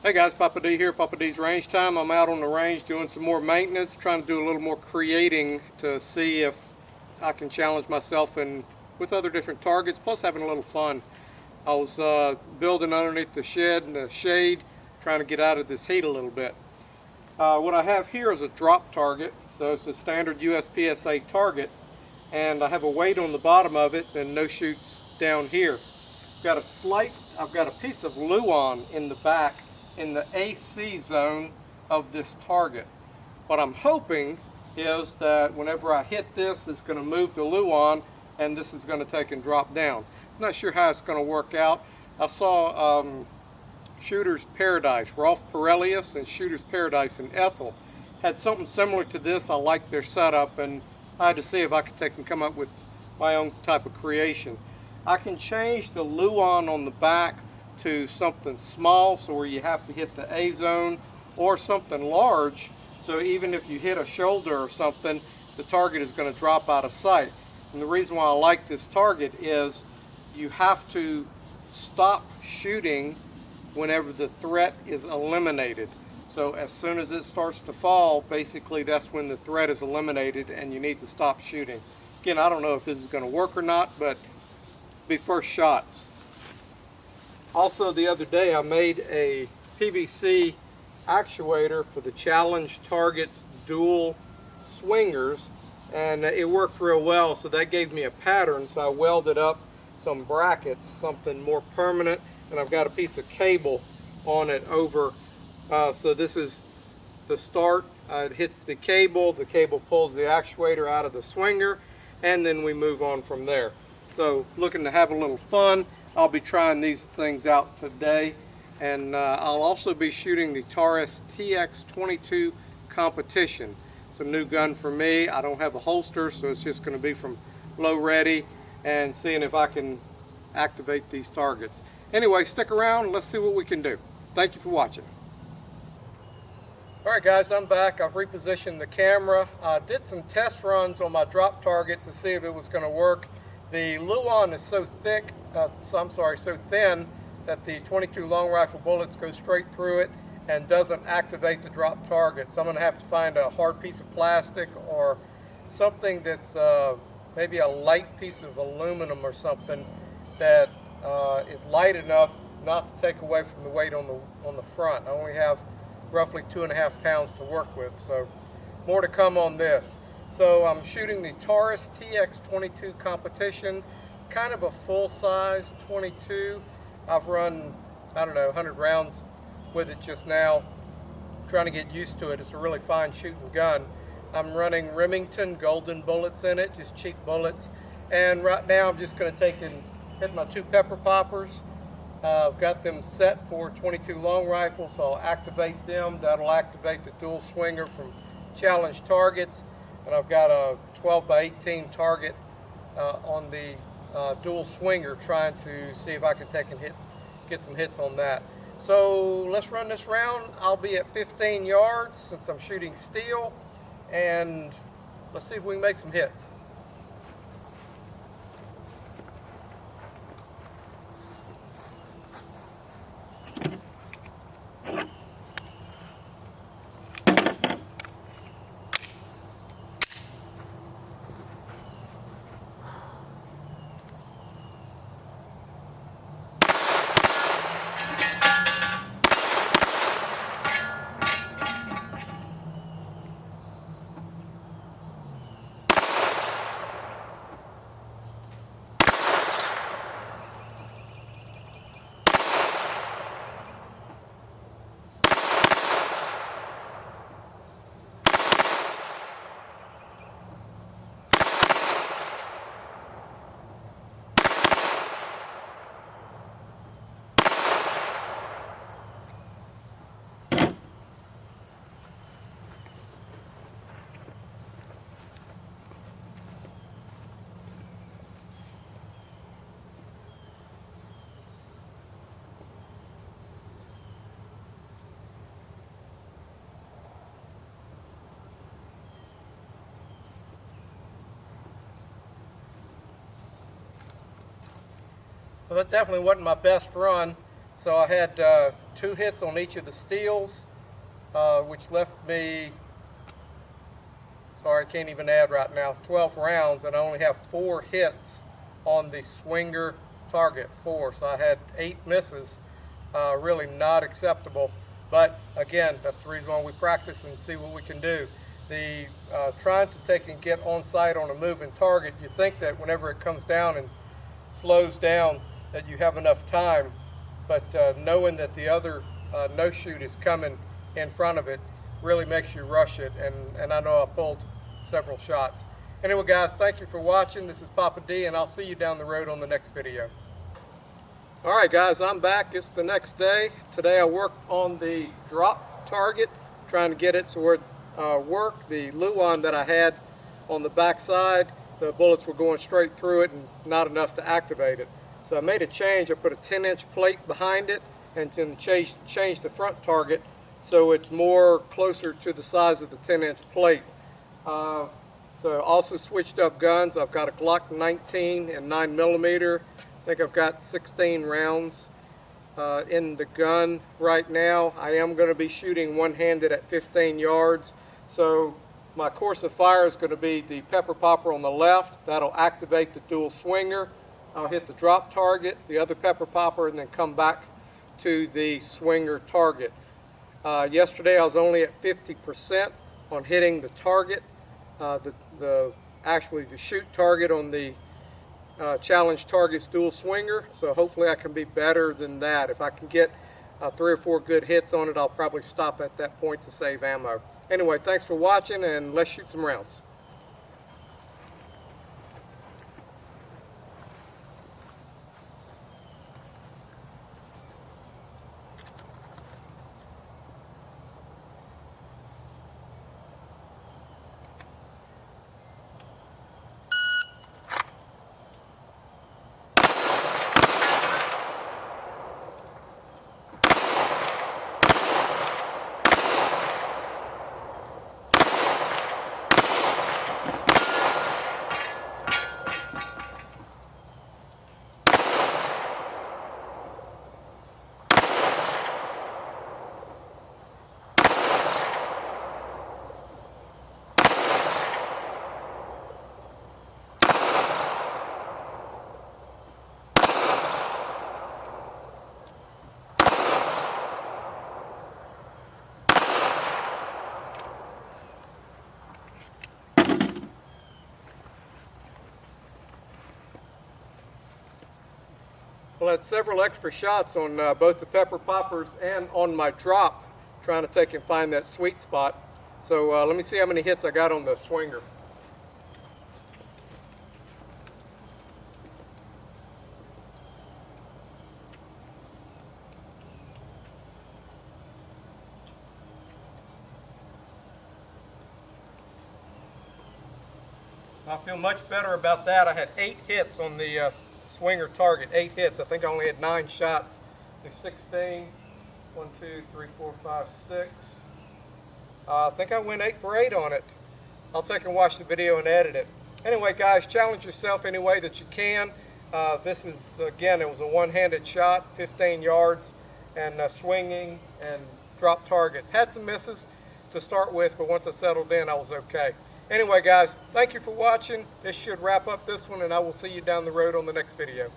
Hey guys, Papa D here, Papa D's Range Time. I'm out on the range doing some more maintenance, trying to do a little more creating to see if I can challenge myself with other different targets, plus having a little fun. I was building underneath the shed in the shade, trying to get out of this heat a little bit. What I have here is a drop target, so it's a standard USPSA target, and I have a weight on the bottom of it and no chutes down here. I've got a piece of Luan in the back in the AC zone of this target. What I'm hoping is that whenever I hit this, it's going to move the Luan and this is going to take and drop down. I'm not sure how it's going to work out. I saw Shooter's Paradise, Rolf Perelius and Shooter's Paradise in Ethel had something similar to this. I like their setup and I had to see if I could take and come up with my own type of creation. I can change the Luan on the back to something small, so where you have to hit the A zone, or something large, so even if you hit a shoulder or something, the target is going to drop out of sight. And the reason why I like this target is you have to stop shooting whenever the threat is eliminated. So as soon as it starts to fall, basically that's when the threat is eliminated and you need to stop shooting. Again, I don't know if this is going to work or not, but be first shots. Also, the other day I made a PVC actuator for the Challenge Targets dual swingers, and it worked real well, so that gave me a pattern. So I welded up some brackets, something more permanent, and I've got a piece of cable on it over. So this is the start. It hits the cable pulls the actuator out of the swinger, and then we move on from there. So looking to have a little fun. I'll be trying these things out today, and I'll also be shooting the Taurus TX22 Competition. It's a new gun for me. I don't have a holster, so it's just going to be from low ready and seeing if I can activate these targets. Anyway, stick around. Let's see what we can do. Thank you for watching. Alright guys, I'm back. I've repositioned the camera. I did some test runs on my drop target to see if it was going to work. The Luan is so so thin that the 22 long rifle bullets go straight through it and doesn't activate the drop target. So I'm going to have to find a hard piece of plastic or something that's maybe a light piece of aluminum or something that is light enough not to take away from the weight on the front. I only have roughly 2.5 pounds to work with, so more to come on this. So I'm shooting the Taurus TX22 Competition, kind of a full-size 22. I've run, I don't know, 100 rounds with it just now, trying to get used to it. It's a really fine shooting gun. I'm running Remington golden bullets in it, just cheap bullets. And right now I'm just going to take and hit my 2 pepper poppers. I've got them set for 22 long rifles, so I'll activate them. That'll activate the dual swinger from Challenge Targets. And I've got a 12 by 18 target on the dual swinger, trying to see if I can get some hits on that. So let's run this round. I'll be at 15 yards since I'm shooting steel, and let's see if we can make some hits. Well, that definitely wasn't my best run. So I had 2 hits on each of the steels, which left me, sorry, I can't even add right now, 12 rounds, and I only have 4 hits on the swinger target, 4. So I had 8 misses. Really not acceptable. But again, that's the reason why we practice and see what we can do. The trying to take and get on sight on a moving target, you think that whenever it comes down and slows down that you have enough time, but knowing that the other no shoot is coming in front of it really makes you rush it, and I know I pulled several shots. Anyway guys, thank you for watching. This is Papa D, and I'll see you down the road on the next video. Alright guys, I'm back. It's the next day. Today I worked on the drop target, trying to get it so it worked. The Luan that I had on the back side, the bullets were going straight through it and not enough to activate it. So I made a change. I put a 10-inch plate behind it and then changed the front target so it's more closer to the size of the 10-inch plate. So also switched up guns. I've got a Glock 19 and 9mm. I think I've got 16 rounds in the gun right now. I am going to be shooting one-handed at 15 yards. So my course of fire is going to be the pepper popper on the left. That'll activate the dual swinger. I'll hit the drop target, the other pepper popper, and then come back to the swinger target. Yesterday I was only at 50% on hitting the target, actually the shoot target on the challenge targets dual swinger, so hopefully I can be better than that. If I can get 3 or 4 good hits on it, I'll probably stop at that point to save ammo. Anyway, thanks for watching, and let's shoot some rounds. Well, I had several extra shots on both the pepper poppers and on my drop, trying to take and find that sweet spot. So let me see how many hits I got on the swinger. I feel much better about that. I had 8 hits on the swinger target, 8 hits. I think I only had 9 shots. The 16, 1, 2, 3, 4, 5, 6. I think I went 8 for 8 on it. I'll take and watch the video and edit it. Anyway guys, challenge yourself any way that you can. This is, again, it was a one-handed shot, 15 yards, and swinging and drop targets. Had some misses to start with, but once I settled in, I was okay. Anyway guys, thank you for watching. This should wrap up this one, and I will see you down the road on the next video.